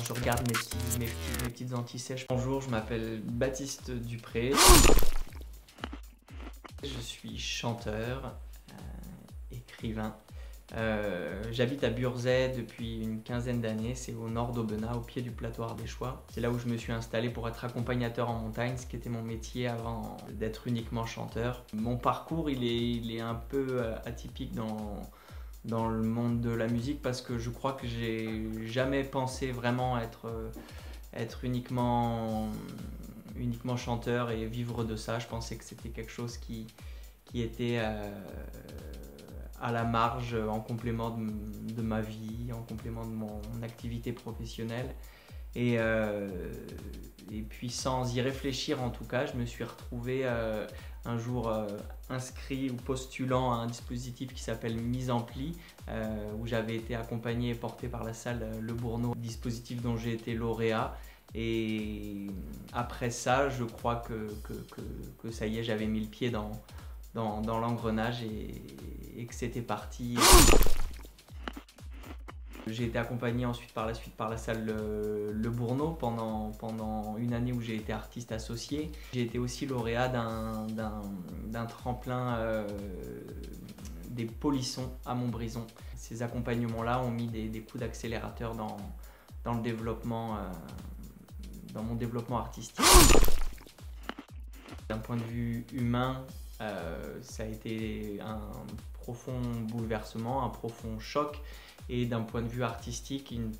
je regarde mes petites anti-sèches. Bonjour, je m'appelle Baptiste Dupré. Je suis chanteur, écrivain. J'habite à Burzet depuis une quinzaine d'années, c'est au nord d'Aubenas, au pied du plateau ardéchois. C'est là où je me suis installé pour être accompagnateur en montagne, ce qui était mon métier avant d'être uniquement chanteur. Mon parcours, il est un peu atypique dans le monde de la musique parce que je crois que j'ai jamais pensé vraiment être uniquement chanteur et vivre de ça. Je pensais que c'était quelque chose qui était à la marge, en complément de ma vie, en complément de mon activité professionnelle. Et puis sans y réfléchir en tout cas, je me suis retrouvé un jour inscrit ou postulant à un dispositif qui s'appelle Mise en Pli, où j'avais été accompagné et porté par la salle Le Bourneau, dispositif dont j'ai été lauréat. Et après ça, je crois que ça y est, j'avais mis le pied dans l'engrenage et que c'était parti. J'ai été accompagné ensuite par la salle Le Bourneau pendant une année où j'ai été artiste associé. J'ai été aussi lauréat d'un tremplin des Polissons à Montbrison. Ces accompagnements-là ont mis des coups d'accélérateur dans le développement, dans mon développement artistique. D'un point de vue humain, ça a été un profond bouleversement, un profond choc, et d'un point de vue artistique, une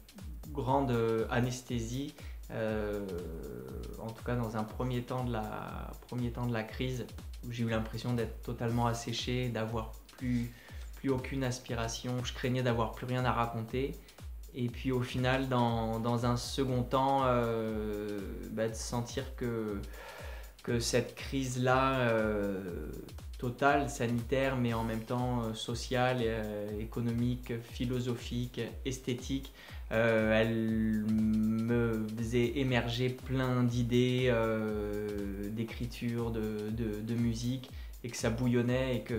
grande anesthésie, en tout cas dans un premier temps de la crise, où j'ai eu l'impression d'être totalement asséché, d'avoir plus aucune aspiration. Je craignais d'avoir plus rien à raconter. Et puis au final, dans un second temps, de sentir que cette crise-là, totale, sanitaire, mais en même temps sociale, économique, philosophique, esthétique, elle me faisait émerger plein d'idées, d'écriture, de musique, et que ça bouillonnait et que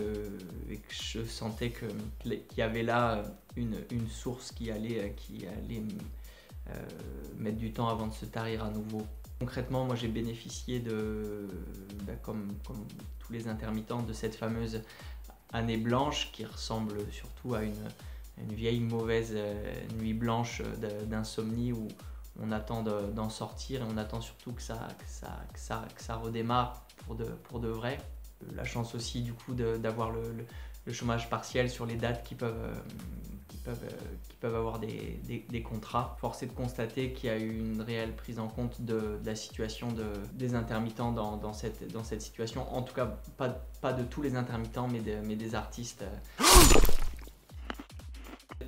je sentais qu'il y avait là une source qui allait mettre du temps avant de se tarir à nouveau. Concrètement, moi j'ai bénéficié comme tous les intermittents, de cette fameuse année blanche qui ressemble surtout à une vieille mauvaise nuit blanche d'insomnie où on attend d'en sortir et on attend surtout que ça redémarre pour de vrai. La chance aussi du coup d'avoir le chômage partiel sur les dates qui peuvent avoir des contrats. Force est de constater qu'il y a eu une réelle prise en compte de la situation des intermittents dans cette situation. En tout cas, pas de tous les intermittents, mais des artistes.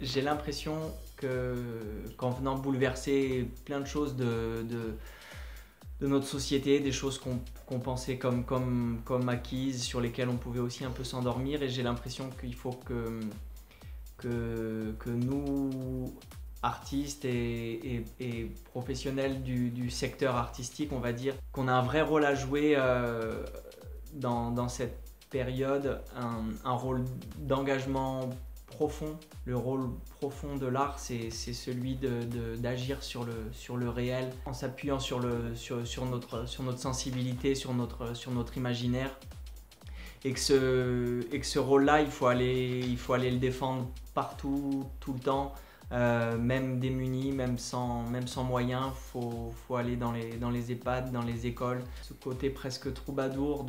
J'ai l'impression qu'en venant bouleverser plein de choses de notre société, des choses qu'on pensait comme acquises, sur lesquelles on pouvait aussi un peu s'endormir, et j'ai l'impression qu'il faut que nous, artistes et professionnels du secteur artistique, on va dire, qu'on a un vrai rôle à jouer dans cette période, un rôle d'engagement profond. Le rôle profond de l'art, c'est celui d'agir sur le réel, en s'appuyant sur notre sensibilité, sur notre imaginaire. Et que ce rôle-là, il faut aller le défendre partout, tout le temps, même démunis, même sans moyens. Faut aller dans les EHPAD, dans les écoles. Ce côté presque troubadour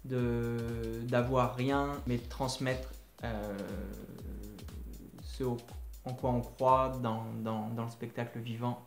d'avoir rien, mais de transmettre ce en quoi on croit dans le spectacle vivant.